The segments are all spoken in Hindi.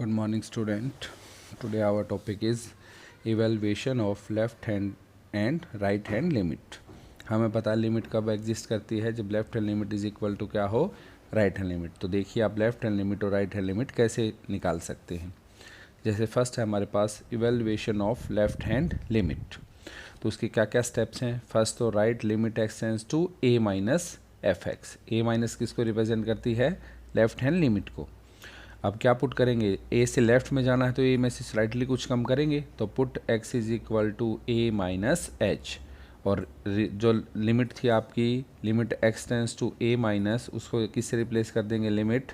Good morning, student. Today our topic is evaluation of left hand and right hand limit. हमें पता है लिमिट कब एग्जिस्ट करती है, जब left hand limit is equal to क्या हो, राइट हैंड लिमिट। तो देखिए आप लेफ्ट हैंड लिमिट और राइट हैंड लिमिट कैसे निकाल सकते हैं। जैसे फर्स्ट है हमारे पास evaluation of left hand limit. तो उसके क्या क्या स्टेप्स हैं। फर्स्ट तो right limit extends to a minus f x. A minus किसको रिप्रेजेंट करती है, लेफ्ट हैंड लिमिट को। अब क्या पुट करेंगे, ए से लेफ्ट में जाना है तो ए में से स्लाइटली कुछ कम करेंगे, तो put x is equal to a minus h. और जो लिमिट थी आपकी, limit x tends to a minus, उसको किससे रिप्लेस कर देंगे, लिमिट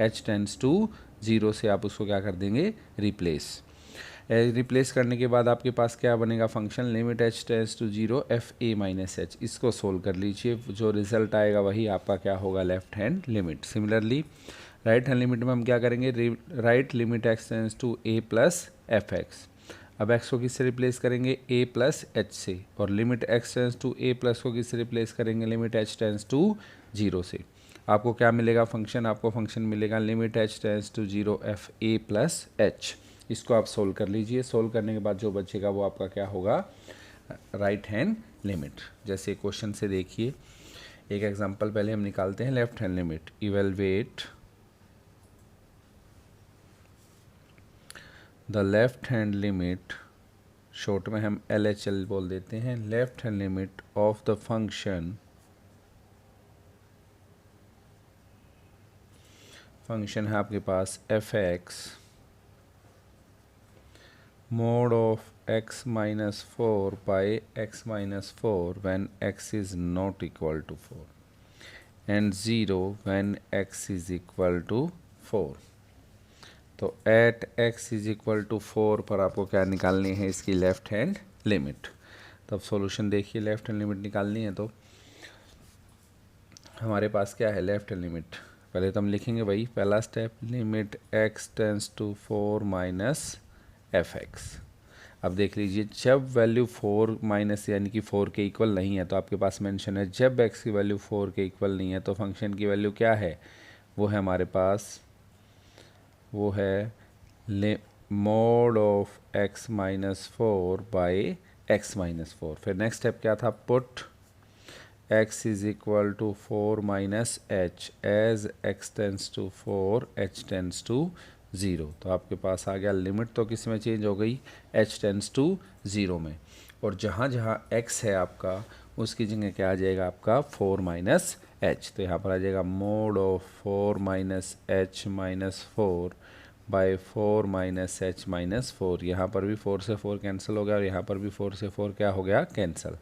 h टेंस टू 0 से आप उसको क्या कर देंगे, रिप्लेस करने के बाद आपके पास क्या बनेगा function, limit h tends to 0 f a minus h. इसको सोल्व कर लीजिए, जो रिजल्ट आएगा वही आपका क्या होगा, left hand limit. Similarly right hand limit में हम क्या करेंगे, right limit x tends to a plus f x. अब x को किससे रिप्लेस करेंगे, a प्लस एच से। और limit x tends to a plus को किससे रिप्लेस करेंगे, लिमिट h टेंस टू 0 से। आपको क्या मिलेगा फंक्शन, आपको फंक्शन मिलेगा limit h tends to 0 f a plus h. इसको आप सोल्व कर लीजिए। सोल्व करने के बाद जो बचेगा वो आपका क्या होगा, राइट हैंड लिमिट। जैसे क्वेश्चन से देखिए, एक एग्जांपल पहले हम निकालते हैं left hand limit. Evaluate the left hand limit, short में हम LHL बोल देते हैं, left hand limit of the function है आपके पास f x mod of x minus 4 by x minus 4 when x is not equal to 4 and 0 when x is equal to 4। तो at x is equal to 4 पर आपको क्या निकालनी है, इसकी लेफ्ट हैंड लिमिट। तब सॉल्यूशन देखिए, लेफ्ट हैंड लिमिट निकालनी है तो हमारे पास क्या है, लेफ्ट हैंड लिमिट। पहले तो हम लिखेंगे वही पहला step, limit x tends to 4 minus f x. अब देख लीजिए, जब वैल्यू 4 माइनस यानी कि 4 के इक्वल नहीं है, तो आपके पास मेंशन है जब x की वैल्यू 4 के इक्वल नहीं है तो फंक्शन की वैल्यू क्या है, वो है हमारे पास, वो है mod of x minus 4 by x minus 4। फिर नेक्स्ट स्टेप क्या था, put x is equal to 4 minus h as x tends to 4 h tends to 0। तो आपके पास आ गया, लिमिट तो किस में चेंज हो गई, h टेंस टू 0 में। और जहाँ जहाँ x है आपका, उसकी जगह क्या आ जाएगा आपका, 4 माइनस एच। तो यहाँ पर आ जाएगा mode of 4 minus h minus 4 by 4 minus h minus 4। यहाँ पर भी 4 से 4 कैंसिल हो गया और यहाँ पर भी 4 से 4 क्या हो गया, कैंसिल।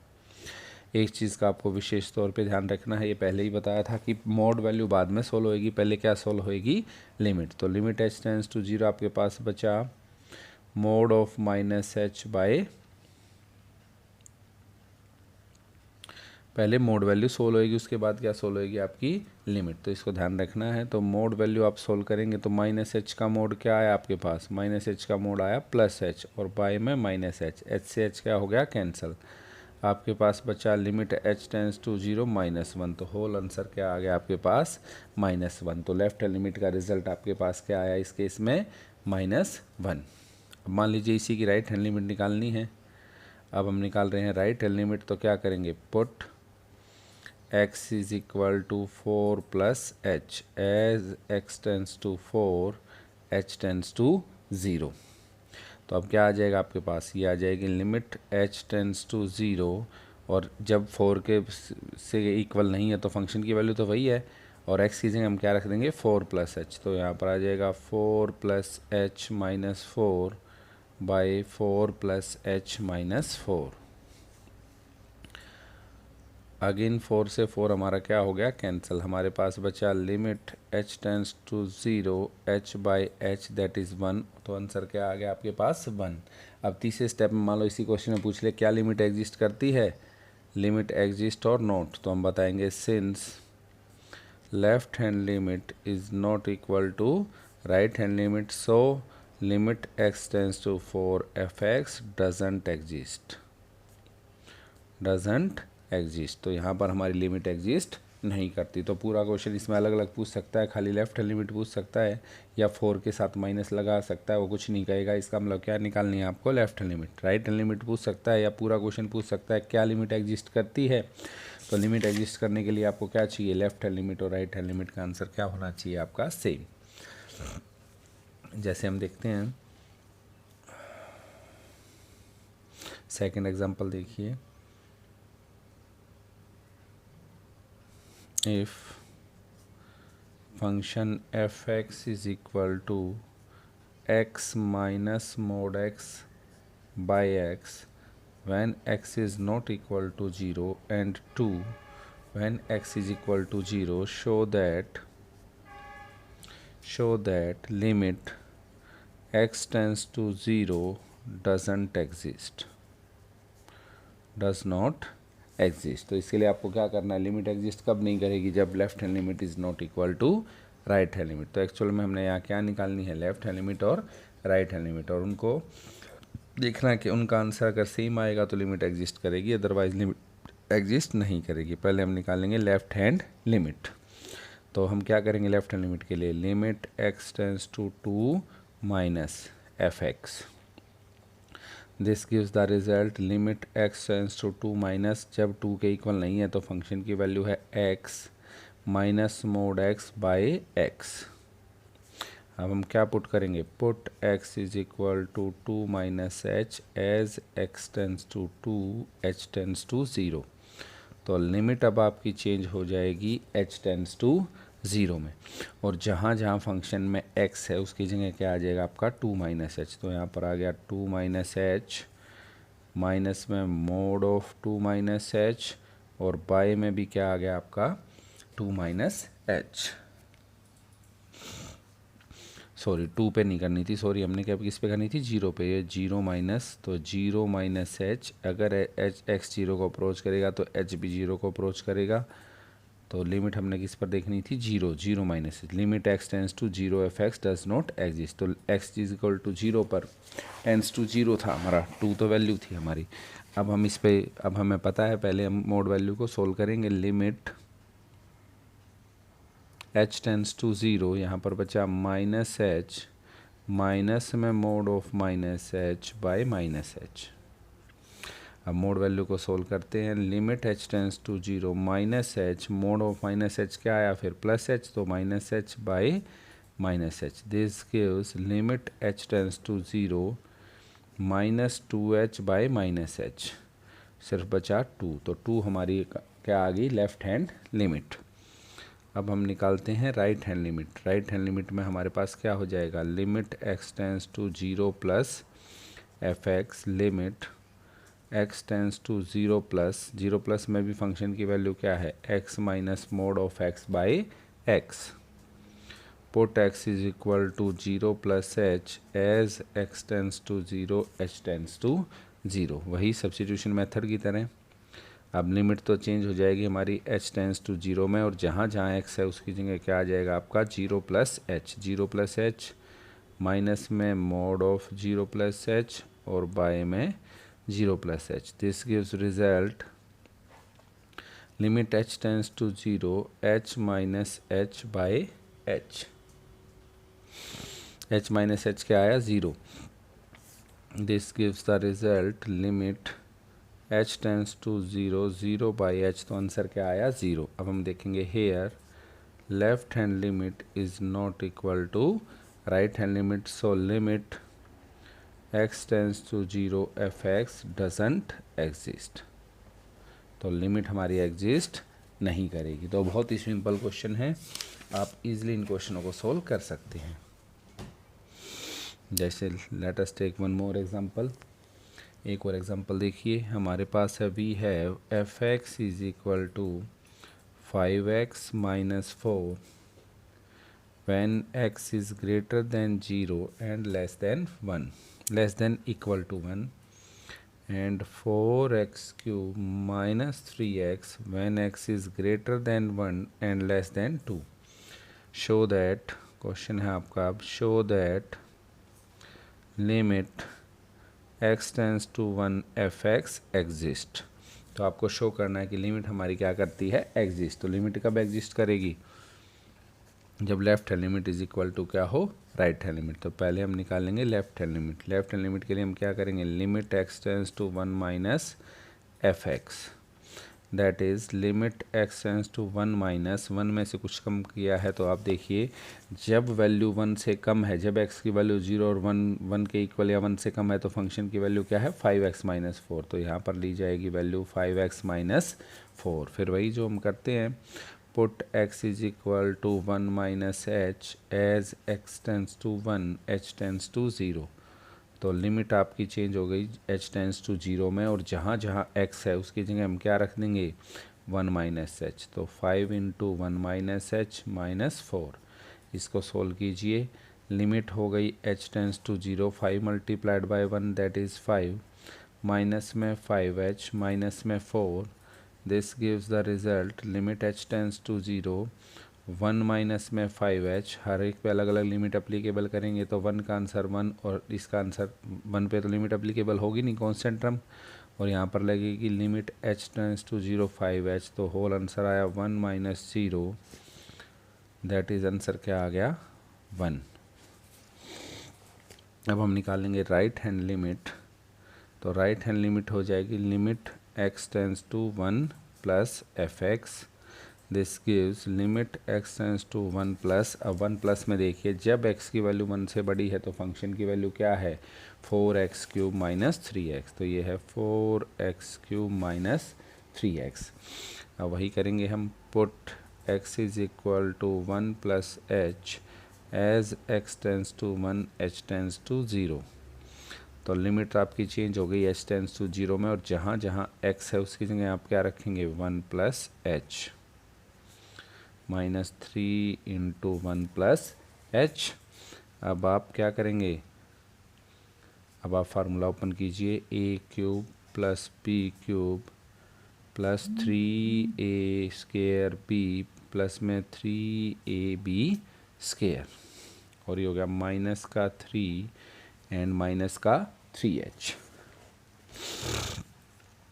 एक चीज़ का आपको विशेष तौर पे ध्यान रखना है, ये पहले ही बताया था कि मोड वैल्यू बाद में सोल्व होएगी, पहले क्या सोल्व होएगी, लिमिट। तो लिमिट h टेंस टू 0 आपके पास बचा mod of minus h by, पहले मोड वैल्यू सोल्व होएगी, उसके बाद क्या सोल्व होएगी आपकी लिमिट। तो इसको ध्यान रखना है। तो मोड वैल्यू आप सोल्व करेंगे तो माइनस एच का मोड क्या आया आपके पास, माइनस एच का मोड आया प्लस एच, और बाय में माइनस एच, एच से एच क्या हो गया, कैंसिल। आपके पास बचा limit h tends to 0 minus 1। तो होल आंसर क्या आ गया आपके पास, -1। तो लेफ्ट हैंड लिमिट का रिजल्ट आपके पास क्या आया इस केस में, -1। अब मान लीजिए इसी की राइट हैंड लिमिट निकालनी है। अब हम निकाल रहे हैं राइट हैंड लिमिट, तो क्या करेंगे, put x is equal to 4 plus h as x tends to 4 h tends to 0। तो अब क्या आ जाएगा आपके पास, ये आ जाएगी लिमिट h टेंस टू 0, और जब 4 के से इक्वल नहीं है तो फंक्शन की वैल्यू तो वही है, और x की जगह हम क्या रख देंगे, 4 प्लस एच। तो यहाँ पर आ जाएगा 4 plus h minus 4 by 4 plus h minus 4। Again 4 से 4 हमारा क्या हो गया, कैंसिल। हमारे पास बचा limit h tends to 0 h by h that is 1। तो आंसर क्या आ गया आपके पास, 1। अब तीसरे स्टेप में मान लो इसी क्वेश्चन में पूछ ले क्या लिमिट एग्जिस्ट करती है, लिमिट एग्जिस्ट और नॉट। तो हम बताएंगे since left hand limit is not equal to right hand limit, so limit x tends to 4 f x doesn't exist, तो यहाँ पर हमारी लिमिट एग्जिस्ट नहीं करती। तो पूरा क्वेश्चन इसमें अलग अलग पूछ सकता है, खाली लेफ्ट हैंड लिमिट पूछ सकता है या 4 के साथ माइनस लगा सकता है, वो कुछ नहीं कहेगा। इसका मतलब क्या निकालनी है आपको, left hand limit. Right hand limit पूछ सकता है या पूरा क्वेश्चन पूछ सकता है क्या लिमिट एग्जिस्ट करती है। तो लिमिट एग्जिस्ट करने के लिए आपको क्या चाहिए, लेफ्ट हैंड लिमिट और राइट हैंड लिमिट का आंसर क्या होना चाहिए आपका, सेम। जैसे हम देखते हैं सेकेंड एग्जाम्पल देखिए, if function f(x) is equal to x minus mod x by x when x is not equal to 0 and 2 when x is equal to 0, show that limit x tends to 0 does not exist. तो इसके लिए आपको क्या करना है, लिमिट एग्जिस्ट कब नहीं करेगी, जब left hand limit is not equal to right hand limit. तो एक्चुअल में हमने यहाँ क्या निकालनी है, लेफ्ट हैंड लिमिट और राइट हैंड लिमिट, और उनको देखना है कि उनका आंसर अगर सेम आएगा तो लिमिट एग्जिस्ट करेगी, अदरवाइज लिमिट एग्जिस्ट नहीं करेगी। पहले हम निकालेंगे लेफ्ट हैंड लिमिट। तो हम क्या करेंगे लेफ्ट हैंड लिमिट के लिए, limit x tends to 2 minus f x, this gives the result limit x tends to 2 minus, जब 2 के इक्वल नहीं है तो फंक्शन की वैल्यू है x minus mod x by x. अब हम क्या पुट करेंगे, put x is equal to 2 minus h as x tends to 2 h tends to 0। तो लिमिट अब आपकी चेंज हो जाएगी h टेंस टू 0 में, और जहाँ जहाँ फंक्शन में x है उसकी जगह क्या आ जाएगा आपका 2 माइनस एच। तो यहाँ पर आ गया 2 माइनस एच, माइनस में मोड ऑफ 2 माइनस एच, और बाय में भी क्या आ गया आपका 2 माइनस एच। सॉरी 2 पे नहीं करनी थी, सॉरी हमने क्या किस पे करनी थी, 0 पे। ये 0 माइनस, तो 0 माइनस एच, अगर एच एक्स 0 को अप्रोच करेगा तो एच भी 0 को अप्रोच करेगा। तो लिमिट हमने किस पर देखनी थी, 0 minus h, limit x tends to 0 f x does not exist. तो एक्स इज इक्वल टू 0 पर टेंस टू 0 था हमारा, 2 तो वैल्यू थी हमारी। अब हम इस पे, अब हमें पता है, पहले हम मोड वैल्यू को सोल्व करेंगे। लिमिट एच टेंस टू 0, यहाँ पर बचा माइनस एच, माइनस में mod of minus h by minus h. अब मोड वैल्यू को सोल्व करते हैं। Limit h tends to 0 minus h, mod of minus h क्या आया फिर प्लस एच, तो minus h by minus h, this gives limit h tends to 0 minus 2h by minus h, सिर्फ बचा 2। तो 2 हमारी क्या आ गई, लेफ्ट हैंड लिमिट। अब हम निकालते हैं right hand limit. Right hand limit में हमारे पास क्या हो जाएगा, limit x tends to 0 plus f x, limit x tends to 0 plus, 0 plus में भी फंक्शन की वैल्यू क्या है, x minus mod of x by x, put x is equal to 0 plus h as x tends to 0 h tends to 0, वही सब्स्टिट्यूशन मेथड की तरह। अब लिमिट तो चेंज हो जाएगी हमारी h टेंस टू 0 में, और जहाँ जहाँ x है उसकी जगह क्या आ जाएगा आपका 0 plus H, 0 plus h minus में मोड ऑफ 0 प्लस एच और बाय में 0 plus h. This gives result limit h tends to 0 h minus h by h. h minus h क्या आया 0. This gives the result limit h tends to 0 0 by h, तो आंसर क्या आया 0। अब हम देखेंगे here left hand limit is not equal to right hand limit, so limit x tends to 0 f x doesn't exist. तो लिमिट हमारी एग्जिस्ट नहीं करेगी। तो बहुत ही सिंपल क्वेश्चन है, आप इजीली इन क्वेश्चनों को सोल्व कर सकते हैं। जैसे let us take one more example, एक और एग्जांपल देखिए हमारे पास है, we have f x is equal to 5x minus 4 when x is greater than 0 and less than 1, less than equal to 1, and 4x cube minus 3x when x is greater than 1 and less than 2. Show that, question है आपका अब, show that limit x tends to 1 fx exist तो आपको शो करना है कि लिमिट हमारी क्या करती है, एग्जिस्ट। तो लिमिट कब एग्जिस्ट करेगी, जब left hand limit is equal to क्या हो, राइट हैंड लिमिट। तो पहले हम निकालेंगे left hand limit. Left hand limit के लिए हम क्या करेंगे, limit x tends to 1 minus f x, that is limit x tends to 1 minus 1 में से कुछ कम किया है। तो आप देखिए जब वैल्यू 1 से कम है, जब x की वैल्यू 0 और 1 के इक्वल या 1 से कम है, तो फंक्शन की वैल्यू क्या है, 5x माइनस 4। तो यहाँ पर ली जाएगी वैल्यू 5x माइनस 4। फिर वही जो हम करते हैं, put x is equal to 1 minus h as x tends to 1 h tends to 0। तो लिमिट आपकी चेंज हो गई h टेंस टू 0 में, और जहाँ जहाँ x है उसकी जगह हम क्या रख देंगे, 1 माइनस एच। तो 5 इंटू 1 माइनस एच माइनस 4, इसको सोल्व कीजिए। लिमिट हो गई h tends to 0, 5 multiplied by 1 that is 5, minus में 5h माइनस में 4, this gives the result limit h tends to 0, 1 minus में 5h। हर एक पे अलग अलग लिमिट अप्लीकेबल करेंगे तो 1 का आंसर 1 और इसका आंसर 1 पे तो लिमिट अप्लीकेबल होगी नहीं, कांस्टेंट टर्म। और यहाँ पर लगेगी limit h tends to 0 5h, तो होल आंसर आया 1 माइनस 0, दैट इज़ आंसर क्या आ गया, 1। अब हम निकालेंगे राइट हैंड लिमिट। तो राइट हैंड लिमिट हो जाएगी limit x tends to 1 plus f x, this gives limit x tends to 1 plus. अब 1 प्लस में देखिए जब x की वैल्यू 1 से बड़ी है तो फंक्शन की वैल्यू क्या है, 4x क्यूब माइनस 3x। तो ये है 4x क्यूब माइनस 3x। अब वही करेंगे हम, put x is equal to 1 plus h as x tends to 1 h tends to 0। तो लिमिट आपकी चेंज हो गई h टेंस टू 0 में, और जहाँ जहाँ x है उसकी जगह आप क्या रखेंगे, 1 plus h minus 3 into 1 plus h। अब आप क्या करेंगे, अब आप फार्मूला ओपन कीजिए, a cube plus b cube plus 3a square b plus में 3ab स्केयर, और ये हो गया माइनस का 3 एंड माइनस का 3h।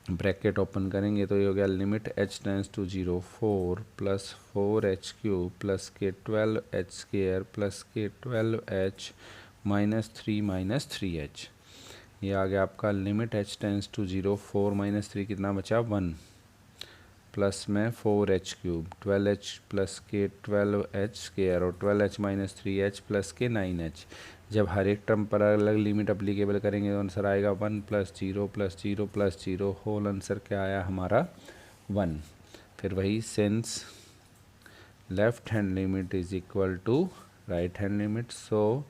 ब्रैकेट ओपन करेंगे तो ये हो गया limit h tends to 0, 4 plus 4h cube plus के 12h स्केयर प्लस के 12h माइनस 3 माइनस 3h। ये आ गया आपका limit h tends to 0, 4 minus 3 कितना बचा, 1 प्लस में 4h क्यूब 12h प्लस के 12h स्केयर और 12h माइनस 3h प्लस के 9h। जब हर एक टर्म पर अलग लिमिट अप्लीकेबल करेंगे तो आंसर आएगा 1 plus 0 plus 0 plus 0, whole answer क्या आया हमारा, 1। फिर वही since left hand limit is equal to right hand limit, so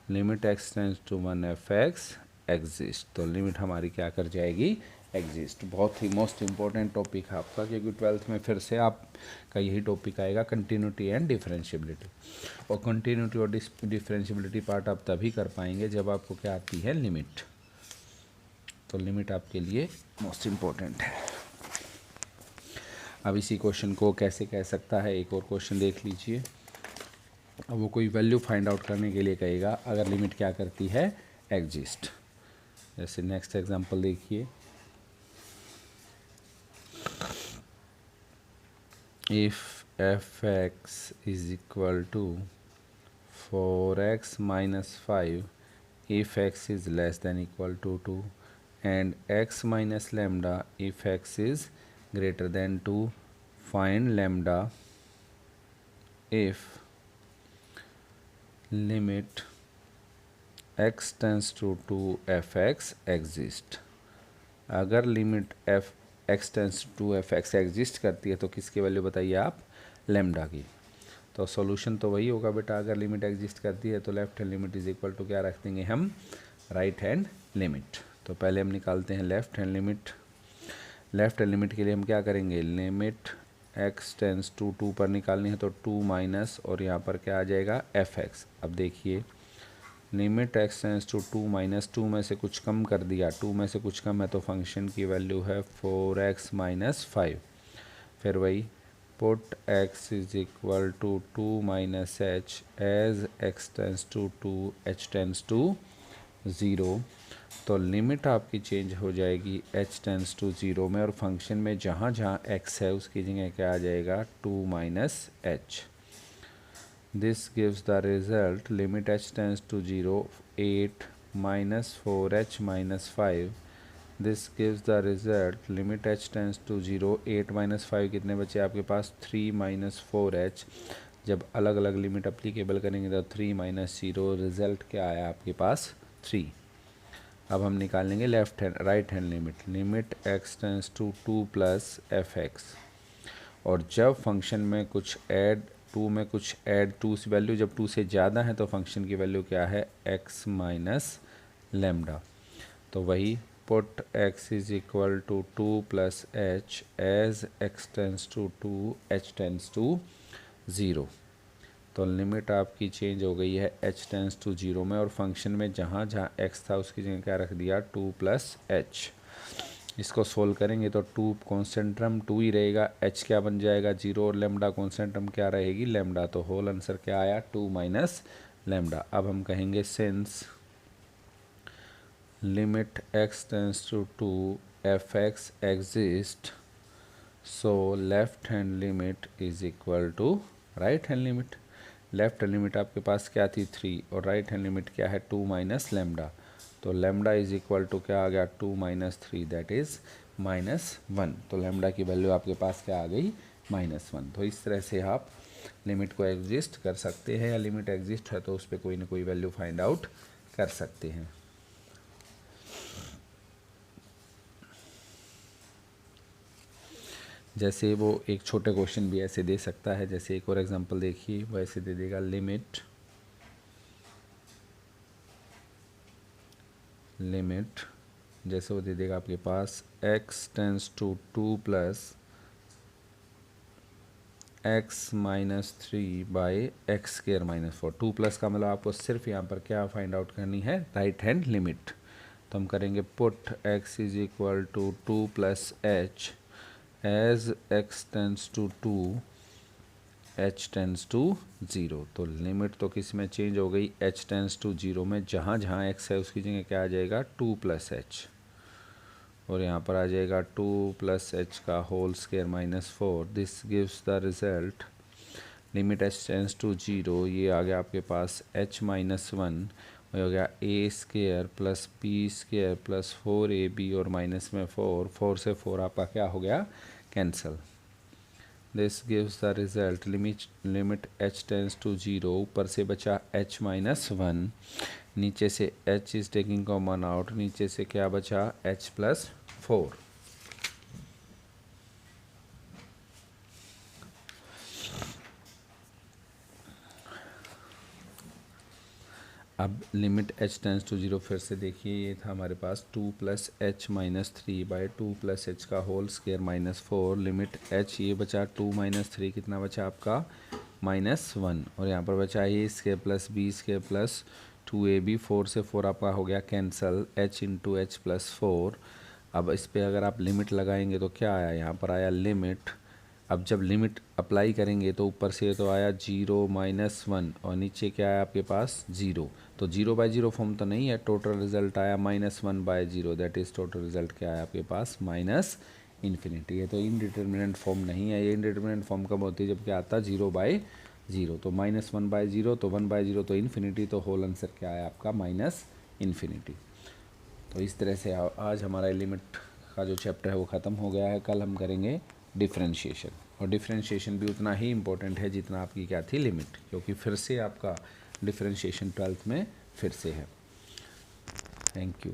limit x tends to 1 f x exist. तो लिमिट हमारी क्या कर जाएगी, एग्जिस्ट। बहुत ही मोस्ट इम्पॉर्टेंट टॉपिक है आपका, क्योंकि 12th में फिर से आपका यही टॉपिक आएगा, कंटिन्यूटी एंड डिफरेंशियबिलिटी। और कंटिन्यूटी और डिफरेंशियबिलिटी पार्ट आप तभी कर पाएंगे जब आपको क्या आती है, लिमिट। तो लिमिट आपके लिए मोस्ट इम्पॉर्टेंट है। अब इसी क्वेश्चन को कैसे कह सकता है, एक और क्वेश्चन देख लीजिए। अब वो कोई वैल्यू फाइंड आउट करने के लिए कहेगा अगर लिमिट क्या करती है, एग्जिस्ट। जैसे नेक्स्ट एग्जांपल देखिए, if fx is equal to 4x minus 5 if x is less than equal to 2 and x minus lambda if x is greater than 2, find lambda if limit x tends to 2 fx exist। अगर limit f x tends to f x exist करती है तो किसकी वैल्यू बताइए आप, लेमडा की। तो सॉल्यूशन तो वही होगा बेटा, अगर लिमिट एग्जिस्ट करती है तो left hand limit is equal to क्या रख देंगे हम, राइट हैंड लिमिट। तो पहले हम निकालते हैं left hand limit. Left hand limit के लिए हम क्या करेंगे, लिमिट x टेंस टू 2 पर निकालनी है तो 2 माइनस, और यहाँ पर क्या आ जाएगा, एफ एक्स। अब देखिए limit x tends to 2 minus 2 में से कुछ कम कर दिया, 2 में से कुछ कम है तो फंक्शन की वैल्यू है 4x माइनस 5। फिर वही put x is equal to 2 minus h as x tends to 2 h tends to zero, तो लिमिट आपकी चेंज हो जाएगी h टेंस टू ज़ीरो में, और फंक्शन में जहाँ जहाँ x है उसकी जगह क्या आ जाएगा 2 minus h। This gives the result limit h tends to zero 8 minus 4h minus 5। This gives the result limit h tends to zero 8 minus 5 कितने बचे आपके पास 3 माइनस 4h। जब अलग अलग लिमिट अप्लीकेबल करेंगे तो 3 माइनस ज़ीरो, रिज़ल्ट क्या आया आपके पास 3। अब हम निकालेंगे left hand right hand limit, limit x tends to 2 plus f x. और जब फंक्शन में कुछ ऐड टू में कुछ ऐड टू से वैल्यू जब 2 से ज़्यादा है तो फंक्शन की वैल्यू क्या है x माइनस लेमडा। तो वही put x is equal to 2 plus h as x tends to 2 h tends to zero. तो लिमिट आपकी चेंज हो गई है h टेंस टू ज़ीरो में, और फंक्शन में जहाँ जहाँ x था उसकी जगह क्या रख दिया 2 प्लस एच। इसको सोल्व करेंगे तो 2 कॉन्स्टेंट टर्म 2 ही रहेगा, h क्या बन जाएगा 0, और लेमडा कॉन्स्टेंट टर्म क्या रहेगी लेमडा। तो होल आंसर क्या आया 2 माइनस लेमडा। अब हम कहेंगे since limit x tends to 2 f x exist, so left hand limit is equal to right hand limit. Left hand limit आपके पास क्या थी 3, और राइट हैंड लिमिट क्या है 2 माइनस लेमडा। तो लेमडा इज इक्वल टू क्या आ गया 2 माइनस 3 दैट इज़ -1। तो लेमडा की वैल्यू आपके पास क्या आ गई -1। तो इस तरह से आप लिमिट को एग्जिस्ट कर सकते हैं, या लिमिट एग्जिस्ट है तो उस पर कोई ना कोई वैल्यू फाइंड आउट कर सकते हैं। जैसे वो एक छोटे क्वेश्चन भी ऐसे दे सकता है, जैसे एक और एग्जांपल देखिए, वो ऐसे दे देगा लिमिट जैसे वो दे देगा आपके पास x tends to 2 plus x minus 3 by x square minus 4। 2 प्लस का मतलब आपको सिर्फ यहाँ पर क्या फाइंड आउट करनी है राइट हैंड लिमिट। तो हम करेंगे put x is equal to 2 plus h as x tends to 2 h tends to zero. तो लिमिट तो किस में चेंज हो गई h टेंस टू ज़ीरो में, जहाँ जहाँ x है उसकी जगह क्या आ जाएगा 2 प्लस एच, और यहाँ पर आ जाएगा 2 प्लस एच का whole square minus 4। This gives the result limit h tends to zero, ये आ गया आपके पास h माइनस 1, हो गया a square plus b square plus 4ab, और माइनस में 4 से 4 आपका क्या हो गया cancel. This gives the result limit h tends to zero, ऊपर से बचा h माइनस 1, नीचे से h is taking common out, नीचे से क्या बचा h प्लस 4। अब limit h tends to zero फिर से देखिए, ये था हमारे पास 2 plus h minus 3 by 2 plus h का whole square minus 4। Limit h ये बचा 2 माइनस 3, कितना बचा आपका -1, और यहाँ पर बचा a square plus b square plus 2ab, 4 से 4 आपका हो गया cancel, h into H plus 4। अब इस पर अगर आप लिमिट लगाएंगे तो क्या आया, यहाँ पर आया लिमिट। अब जब लिमिट अप्लाई करेंगे तो ऊपर से तो आया 0 -1, और नीचे क्या आया आपके पास 0। तो 0/0 फॉर्म तो नहीं है, टोटल रिजल्ट आया -1/0, दैट इज़ टोटल रिजल्ट क्या आया आपके पास -इन्फिनिटी। ये तो इनडिटर्मिनेंट फॉर्म नहीं है, ये इनडिटर्मिनेंट फॉर्म कब होती है जब क्या आता है 0/0। तो -1/0, तो 1/0 तो इन्फिनिटी, तो होल आंसर क्या आया आपका -इन्फिनिटी। तो इस तरह से आज हमारा लिमिट का जो चैप्टर है वो ख़त्म हो गया है। कल हम करेंगे डिफरेंशिएशन, और डिफरेंशिएशन भी उतना ही इम्पोर्टेंट है जितना आपकी क्या थी लिमिट, क्योंकि फिर से आपका डिफरेंशिएशन 12th में फिर से है। Thank you.